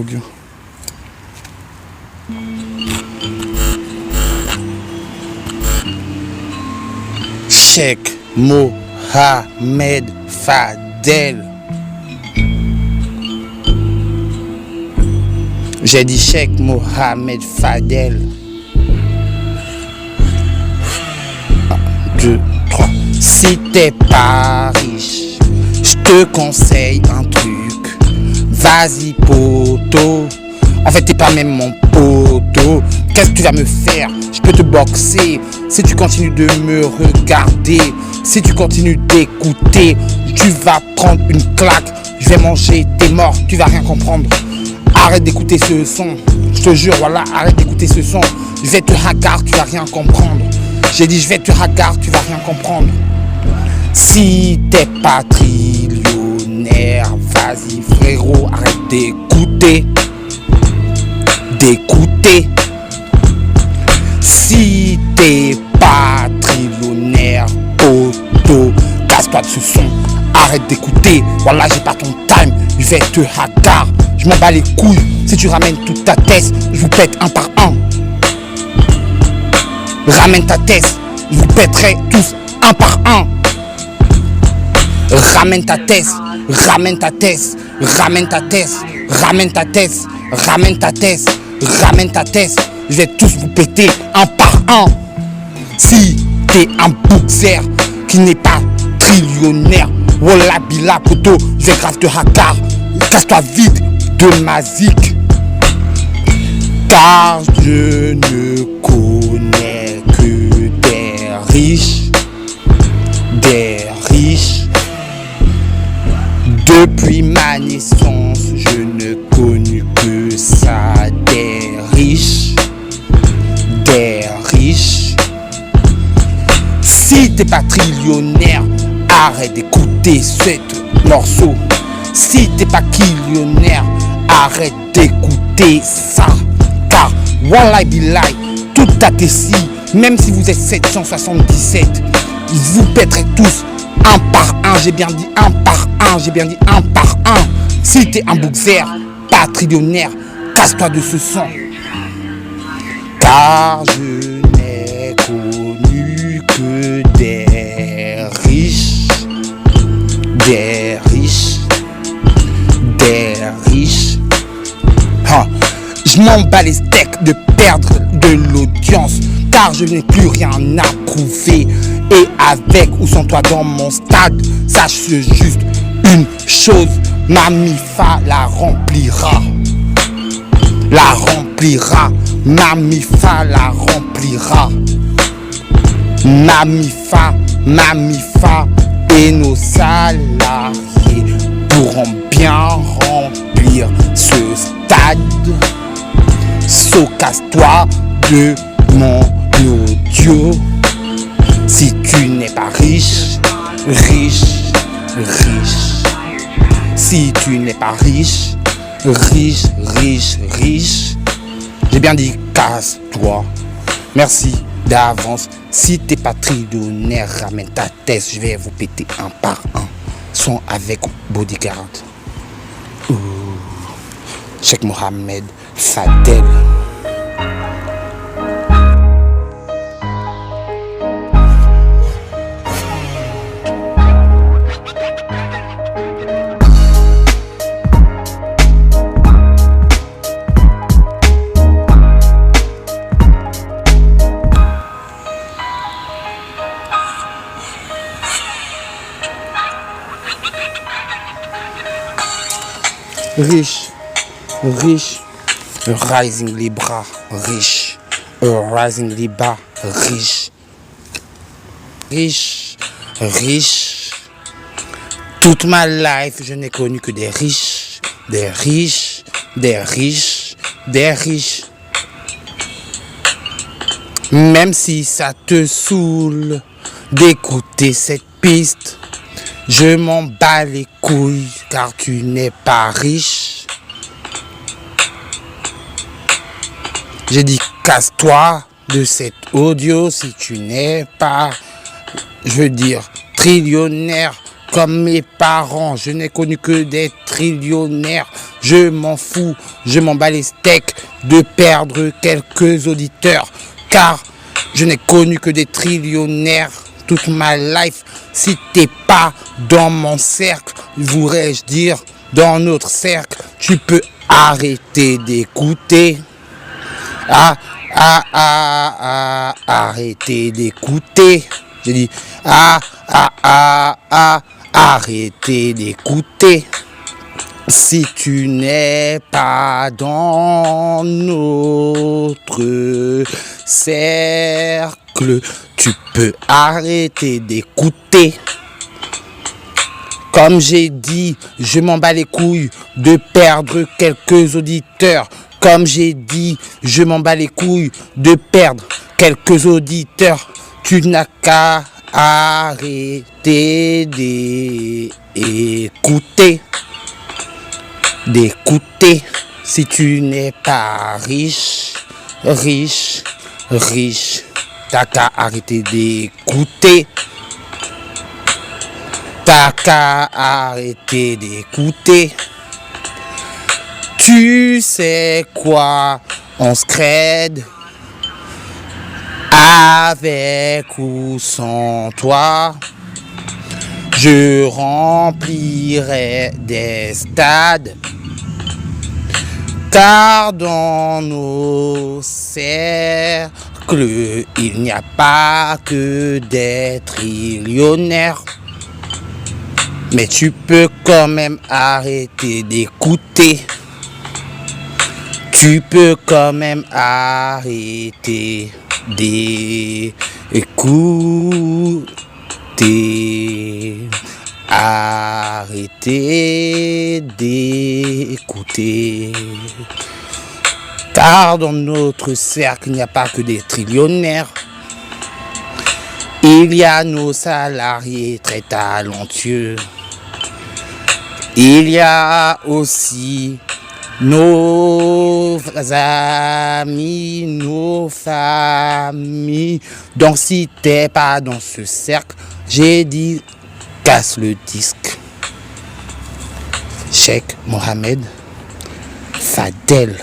audio. Cheikh Mohamed Fadel. J'ai dit Cheikh Mohamed Fadel. 1, 2, 3. Si t'es pas riche, je te conseille un truc. Vas-y poto. En fait t'es pas même mon poteau. Qu'est-ce que tu vas me faire? Je peux te boxer si tu continues de me regarder. Si tu continues d'écouter, tu vas prendre une claque. Je vais manger tes morts, tu vas rien comprendre. Arrête d'écouter ce son. Je te jure, voilà, arrête d'écouter ce son. Je vais te hagar, tu vas rien comprendre. J'ai dit je vais te hagar, tu vas rien comprendre. Si t'es pas trillionnaire, vas-y frérot, arrête d'écouter. D'écouter. Si t'es pas trillionnaire, poto, casse-toi de ce son. Arrête d'écouter, voilà j'ai pas ton time. Je vais te hagar, je m'en bats les couilles. Si tu ramènes toute ta thèse, je vous pète un par un. Ramène ta thèse, je vous pèterai tous un par un. Ramène ta thèse, ramène ta thèse, ramène ta thèse, ramène ta thèse, ramène ta thèse, ramène ta thèse. Je vais tous vous péter un par un. Si t'es un boxer qui n'est pas trillionnaire, wallah bila poto, je vais grave te hagar. Casse-toi vite de ma zik. Car je ne connais que des riches. Des riches. Depuis ma naissance, je ne connais que ça. Des riches. Des riches. Si t'es pas trillionnaire, arrête d'écouter ce morceau. Si t'es pas trillionnaire, arrête d'écouter ça. Car wallahi billahi, toute ta tessie, même si vous êtes 777, vous pèterez tous un par un. J'ai bien dit un par un, j'ai bien dit un par un. Si t'es un boxer, pas trillionnaire, casse-toi de ce son. Car je n'ai connu que des riches. Des riches. Des riches. Ah, je m'en bats les steaks de perdre de l'audience. Car je n'ai plus rien à prouver. Et avec ou sans toi dans mon stade, sache juste une chose, ma mifa la remplira. La remplira. Ma mifa la remplira. Ma mifa et nos salariés pourront bien remplir ce stade. So casse-toi de mon audio. Si tu n'es pas riche, riche, riche. Si tu n'es pas riche, riche, riche, riche. J'ai bien dit casse-toi. Merci d'avance. Si t'es pas trillionnaire, ramène ta tête. Je vais vous péter un par un. Son avec Bodyguard. Cheikh Mohamed Fadel. Riche, riche, rising les bras, riche, rising les bas, riche, riche, riche. Toute ma life, je n'ai connu que des riches, des riches, des riches, des riches. Même si ça te saoule d'écouter cette piste, je m'en bats les couilles car tu n'es pas riche. J'ai dit casse-toi de cet audio si tu n'es pas, je veux dire, trillionnaire, comme mes parents, je n'ai connu que des trillionnaires. Je m'en fous, je m'en bats les steaks de perdre quelques auditeurs, car je n'ai connu que des trillionnaires toute ma life. Si t'es pas dans mon cercle, voudrais-je dire dans notre cercle, tu peux arrêter d'écouter. Arrêtez d'écouter. J'ai dit arrêtez d'écouter. Si tu n'es pas dans notre cercle, tu peux arrêter d'écouter. Comme j'ai dit, je m'en bats les couilles de perdre quelques auditeurs. Comme j'ai dit, je m'en bats les couilles de perdre quelques auditeurs. Tu n'as qu'à arrêter d'écouter. D'écouter. Si tu n'es pas riche, t'as qu'à arrêter d'écouter. T'as qu'à arrêter d'écouter. Tu sais quoi, on se crède avec ou sans toi. Je remplirai des stades, car dans nos cercles, il n'y a pas que des trillionnaires. Mais tu peux quand même arrêter d'écouter. Tu peux quand même arrêter d'écouter. Arrêter d'écouter. Car dans notre cercle, il n'y a pas que des trillionnaires. Il y a nos salariés très talentueux. Il y a aussi nos amis, nos familles. Donc si t'es pas dans ce cercle, j'ai dit casse le disque. Cheikh Mohamed Fadel.